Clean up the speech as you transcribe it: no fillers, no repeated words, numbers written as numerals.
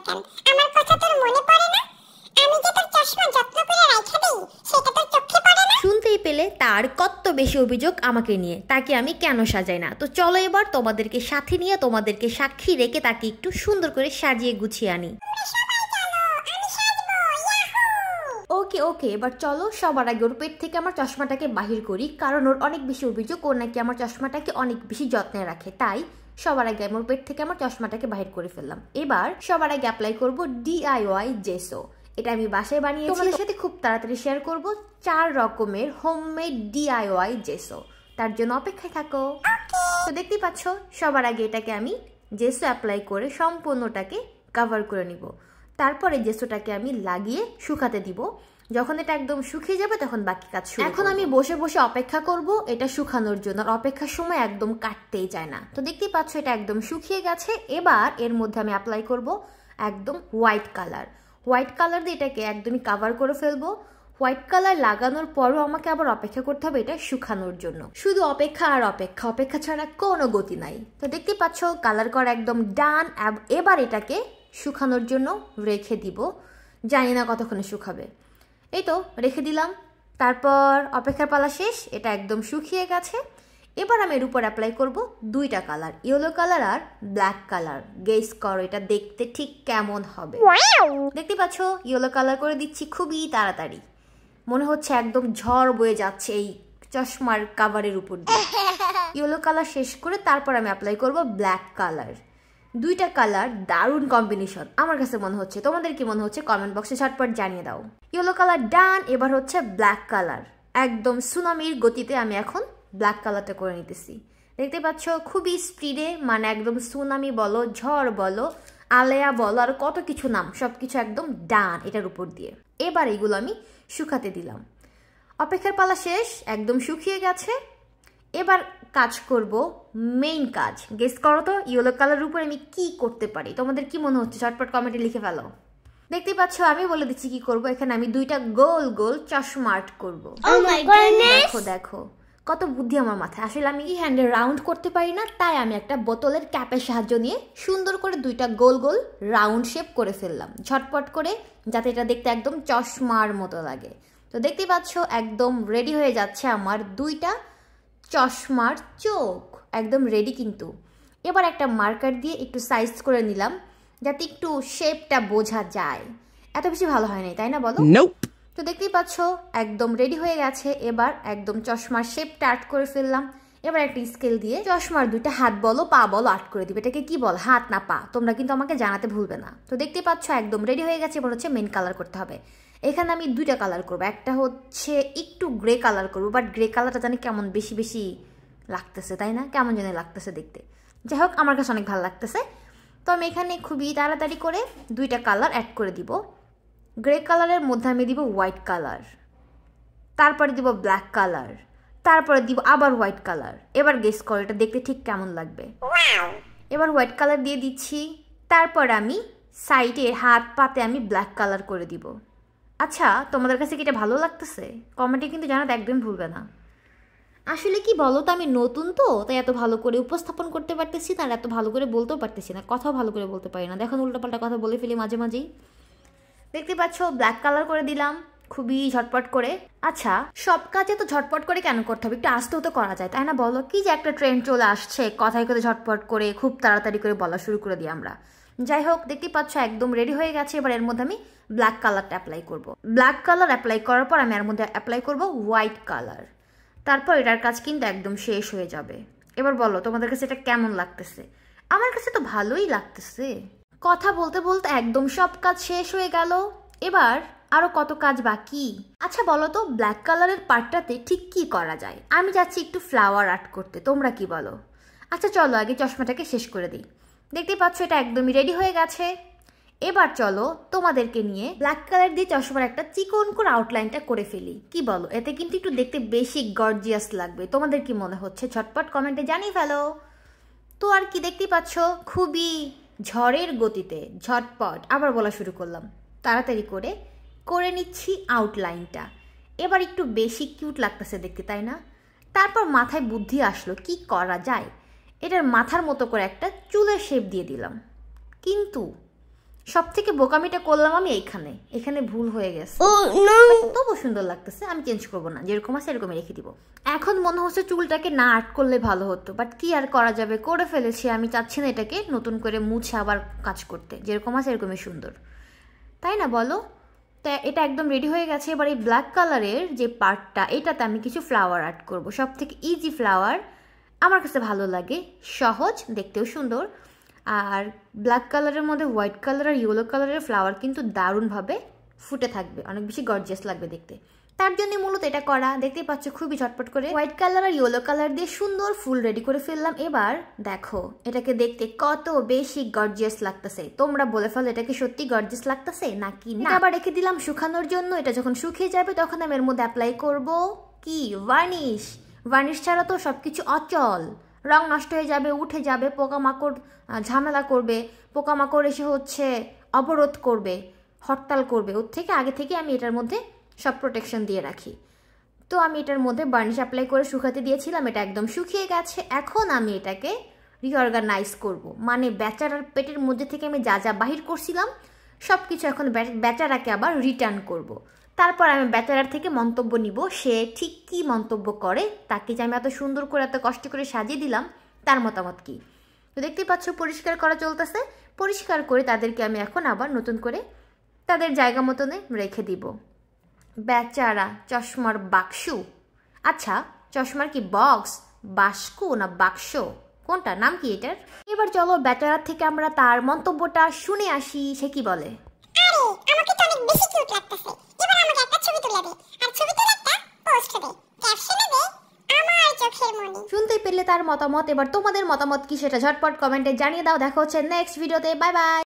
কেন? আমার কথা তোর মনে পড়ে না? আমি যে তোর চশমা যত্ন করে রাইখা দেই সেটা তোর চোখে পড়ে না? শুনতেই পেলে তার কত বেশি অভিযোগ আমাকে নিয়ে, তাকে আমি কেন সাজাই না। তো চলো এবার তোমাদেরকে সাথে নিয়ে তোমাদেরকে সাক্ষী রেখে তাকে একটু সুন্দর করে সাজিয়ে গুছিয়ে আনি। ওকে ওকে, এবার চলো সবার আগে ওর পেট থেকে আমার চশমাটাকে বাহির করি, কারণ ওর অনেক বেশি অভিযোগ ও নাকি আমার চশমাটাকে অনেক বেশি যত্নে রাখে। তাই সবার আগে আমার পেট থেকে আমার চশমাটাকে বাহির করে ফেললাম। এবার সবার আগে অ্যাপ্লাই করব DIY জেসো। এটা আমি বাসায় বানিয়েছি, তোমাদের সাথে খুব তাড়াতাড়ি শেয়ার করব 4 রকমের হোমমেড DIY জেসো। তার জন্য অপেক্ষায় থাকো। তো দেখতেই পাচ্ছ সবার আগে এটাকে আমি জেসো অ্যাপ্লাই করে সম্পূর্ণটাকে কভার করে নিব। তারপরে জেসোটাকে আমি লাগিয়ে শুকাতে দিব। যখন এটা একদম শুকিয়ে যাবে তখন বাকি কাজ শুরু। এখন আমি বসে বসে অপেক্ষা করব এটা শুকানোর জন্য। আর অপেক্ষার সময় একদম কাটতেই চায় না। তো দেখতেই পাচ্ছ এটা একদম শুকিয়ে গেছে। এবার এর মধ্যে আমি অ্যাপ্লাই করব একদম হোয়াইট কালার। হোয়াইট কালার দিয়ে এটাকে একদমই কাভার করে ফেলবো। হোয়াইট কালার লাগানোর পরও আমাকে আবার অপেক্ষা করতে হবে এটা শুকানোর জন্য। শুধু অপেক্ষা আর অপেক্ষা, অপেক্ষা ছাড়া কোনো গতি নাই। তো দেখতেই পাচ্ছ কালার করা একদম ডান। এবার এটাকে শুকানোর জন্য রেখে দিব। জানি না কতক্ষণে শুকাবে। এই তো রেখে দিলাম। তারপর অপেক্ষার পালা শেষ, এটা একদম শুকিয়ে গেছে। এবার আমি এর উপর অ্যাপ্লাই করব 2টা কালার, ইয়েলো কালার আর ব্ল্যাক কালার। গেস করো এটা দেখতে ঠিক কেমন হবে। দেখতে পাচ্ছ ইয়েলো কালার করে দিচ্ছি খুবই তাড়াতাড়ি। মনে হচ্ছে একদম ঝড় বয়ে যাচ্ছে এই চশমার কাভারের উপর দিয়ে। ইয়েলো কালার শেষ করে তারপর আমি অ্যাপ্লাই করব ব্ল্যাক কালার। 2টা কালার দারুণ কম্বিনেশন আমার কাছে মনে হচ্ছে। তোমাদের কি মনে হচ্ছে কমেন্ট বক্সে ঝটপট জানিয়ে দাও। ইয়েলো কালার ডান। এবার হচ্ছে ব্ল্যাক কালার। একদম সুনামির গতিতে আমি এখন ব্ল্যাক কালারটা করে নিতেছি। দেখতে পাচ্ছ খুবই স্পিডে, মানে একদম সুনামি বলো, ঝড় বলো, আলেয়া বলো, আর কত কিছু নাম, সব কিছু একদম ডান এটার উপর দিয়ে। এবার এগুলো আমি শুকাতে দিলাম। অপেক্ষার পালা শেষ, একদম শুকিয়ে গেছে। এবার কাজ করব মেইন কাজ। গেস করো তো ইয়েলো কালারের উপর আমি কি করতে পারি। তোমাদের কি মনে হচ্ছে ঝটপট কমেন্টে লিখে ফেলো। দেখতেই পাচ্ছ আমি বলে দিচ্ছি কি করব। এখানে আমি 2টা গোল গোল চশমা আর্ট করব। দেখো দেখো কত বুদ্ধি আমার মাথায়। আসলে আমি এই হ্যান্ডে রাউন্ড করতে পারি না, তাই আমি একটা বোতলের ক্যাপের সাহায্য নিয়ে সুন্দর করে 2টা গোল গোল রাউন্ড শেপ করে ফেললাম ঝটপট করে, যাতে এটা দেখতে একদম চশমার মতো লাগে। তো দেখতেই পাচ্ছ একদম রেডি হয়ে যাচ্ছে আমার 2টা চশমার চোখ, একদম রেডি। কিন্তু এবার একটা মার্কার দিয়ে একটু সাইজ করে নিলাম যাতে একটু শেপটা বোঝা যায়। এত বেশি ভালো হয় নাই, তাই না বলো? তো দেখতেই পাচ্ছ একদম রেডি হয়ে গেছে। এবার একদম চশমার শেপটা আর্ট করে ফেললাম। এবার একটা স্কেল দিয়ে চশমার 2টা হাত বলো পা বলো আর্ট করে দিবে। এটাকে কি বল, হাত না পা, তোমরা কিন্তু আমাকে জানাতে ভুলবে না। তো দেখতেই পাচ্ছ একদম রেডি হয়ে গেছে। এবার হচ্ছে মেন কালার করতে হবে। এখানে আমি 2টা কালার করবো। একটা হচ্ছে একটু গ্রে কালার করবো, বাট গ্রে কালারটা জানি কেমন বেশি বেশি লাগতেছে, তাই না? কেমন জানি লাগতেছে দেখতে। যাই হোক আমার কাছে অনেক ভালো লাগতেছে। তো আমি এখানে খুবই তাড়াতাড়ি করে 2টা কালার অ্যাড করে দিব। গ্রে কালারের মধ্যে আমি দিব হোয়াইট কালার, তারপরে দিব ব্ল্যাক কালার, তারপরে দিব আবার হোয়াইট কালার। এবার গেস করো এটা দেখতে ঠিক কেমন লাগবে। এবার হোয়াইট কালার দিয়ে দিচ্ছি। তারপর আমি সাইডে হাত পাতে আমি ব্ল্যাক কালার করে দিব। আচ্ছা তোমাদের কাছে কি এটা ভালো লাগতেছে? কমেন্টে কিন্তু জানাতে একদম ভুলবে না। আসলে কি বলো তো, আমি নতুন তো, তাই এত ভালো করে উপস্থাপন করতে পারতেছি না, আর এত ভালো করে বলতেও পারতেছি না, কথাও ভালো করে বলতে পারি না। দেখুন উল্টোপাল্টা কথা বলে ফেলি মাঝে মাঝেই। দেখতে পাচ্ছ ব্ল্যাক কালার করে দিলাম খুবই ঝটপট করে। আচ্ছা সব কাজে তো ঝটপট করে কেন করতে হবে? একটু আস্তেও তো করা যায়, তাই না বলো? কি যে একটা ট্রেন্ড চলে আসছে, কথায় কথা ঝটপট করে খুব তাড়াতাড়ি করে বলা শুরু করে দিই আমরা। যাই হোক দেখতেই পাচ্ছ একদম রেডি হয়ে গেছে। এবার এর মধ্যে আমি ব্ল্যাক কালারটা অ্যাপ্লাই করব। ব্ল্যাক কালার অ্যাপ্লাই করার পর আমি এর মধ্যে অ্যাপ্লাই করব হোয়াইট কালার। তারপর এটার কাজ কিন্তু একদম শেষ হয়ে যাবে। এবার বলো তোমাদের কাছে এটা কেমন লাগতেছে? আমার কাছে তো ভালোই লাগতেছে। কথা বলতে বলতে একদম সব কাজ শেষ হয়ে গেল। এবার আরো কত কাজ বাকি। আচ্ছা বলো তো ব্ল্যাক কালারের পার্টটাতে ঠিক কি করা যায়? আমি যাচ্ছি একটু ফ্লাওয়ার আর্ট করতে, তোমরা কি বলো? আচ্ছা চলো আগে চশমাটাকে শেষ করে দিই। দেখতেই পাচ্ছ এটা একদমই রেডি হয়ে গেছে। এবার চলো তোমাদেরকে নিয়ে ব্ল্যাক কালার দিয়ে চশমার একটা চিকন করে আউটলাইনটা করে ফেলি। কি বলো? এতে কিন্তু একটু দেখতে বেশি গর্জিয়াস লাগবে। তোমাদের কি মনে হচ্ছে? ঝটপট কমেন্টে জানিয়ে ফেলো। তো আর কি দেখতেই পাচ্ছ খুবই ঝড়ের গতিতে ঝটপট আবার বলা শুরু করলাম। তাড়াতাড়ি করে করে নিচ্ছি আউটলাইনটা। এবার একটু বেশি কিউট লাগতেছে দেখতে, তাই না? তারপর মাথায় বুদ্ধি আসলো কি করা যায়। এটার মাথার মতো করে একটা চুলের শেপ দিয়ে দিলাম। কিন্তু সব থেকে বোকামিটা করলাম আমি এখানে ভুল হয়ে গেছে। তবু সুন্দর লাগতেছে, আমি চেঞ্জ করবো না, যেরকম আছে এরকমই রেখে দিব। এখন মনে হচ্ছে চুলটাকে না আর্ট করলে ভালো হতো, বাট কি আর করা যাবে, করে ফেলেছি। আমি চাচ্ছি না এটাকে নতুন করে মুছে আবার কাজ করতে, যেরকম আছে এরকমই সুন্দর, তাই না বলো? তা এটা একদম রেডি হয়ে গেছে। এবার এই ব্ল্যাক কালারের যে পার্টটা, এটাতে আমি কিছু ফ্লাওয়ার আর্ট করব। সব থেকে ইজি ফ্লাওয়ার, আমার কাছে ভালো লাগে, সহজ, দেখতেও সুন্দর। আর ব্ল্যাক কালারের মধ্যে হোয়াইট কালার আর ইয়েলো কালারের ফ্লাওয়ার কিন্তু দারুণভাবে ফুটে থাকবে, অনেক বেশি গর্জিয়াস লাগবে দেখতে। তার জন্য মূলত এটা করা, দেখতেই পাচ্ছ খুবই ঝটপট করে হোয়াইট কালার আর ইয়েলো কালার দিয়ে সুন্দর ফুল রেডি করে ফেললাম। এবার দেখো এটাকে দেখতে কত বেশি গর্জিয়াস লাগতেছে, তোমরা বলে ফেলো এটা কি সত্যি গর্জিয়াস লাগতেছে নাকি না। আবার রেখে দিলাম শুকানোর জন্য। এটা যখন শুকিয়ে যাবে তখন আমি এর মধ্যে অ্যাপ্লাই করব কি ভার্নিশ। ভার্নিশ ছাড়া তো সবকিছু অচল, রং নষ্ট হয়ে যাবে, উঠে যাবে, পোকামাকড় ঝামেলা করবে, পোকামাকড় এসে হচ্ছে অবরোধ করবে, হরতাল করবে। ওর থেকে আগে থেকে আমি এটার মধ্যে সব প্রোটেকশন দিয়ে রাখি। তো আমি এটার মধ্যে বার্নিশ অ্যাপ্লাই করে শুকাতে দিয়েছিলাম, এটা একদম শুকিয়ে গেছে। এখন আমি এটাকে রিঅর্গানাইজ করব, মানে বেচারার পেটের মধ্যে থেকে আমি যা যা বাহির করছিলাম সব কিছু এখন বেচারাকে আবার রিটার্ন করব। তারপর আমি বেচারার থেকে মন্তব্য নিব, সে ঠিক কী মন্তব্য করে, তাকে যে আমি এত সুন্দর করে এত কষ্ট করে সাজিয়ে দিলাম তার মতামত কী। তো দেখতেই পাচ্ছ পরিষ্কার করা চলতেছে। পরিষ্কার করে তাদেরকে আমি এখন আবার নতুন করে তাদের জায়গা মতনে রেখে দিব। বেচারা চশমার বাক্স, আচ্ছা চশমার কি বক্স, বাস্কু না বাক্স, কোনটা, নাম কি এটার? এবার চলো বেচারার থেকে আমরা তার মন্তব্যটা শুনে আসি, সে কি বলে। আরে আমাকে তো অনেক বেশি কিউট লাগতেছে, এবার আমাকে একটা ছবি তুলে দে, আর ছবি তুলে একটা পোস্ট দে, ক্যাপশনে দে আমার চোখের মনি। শুনতেই পেলে তার মতামত। এবার তোমাদের মতামত কি সেটা ঝটপট কমেন্টে জানিয়ে দাও। দেখা হচ্ছে নেক্সট ভিডিওতে, বাই বাই।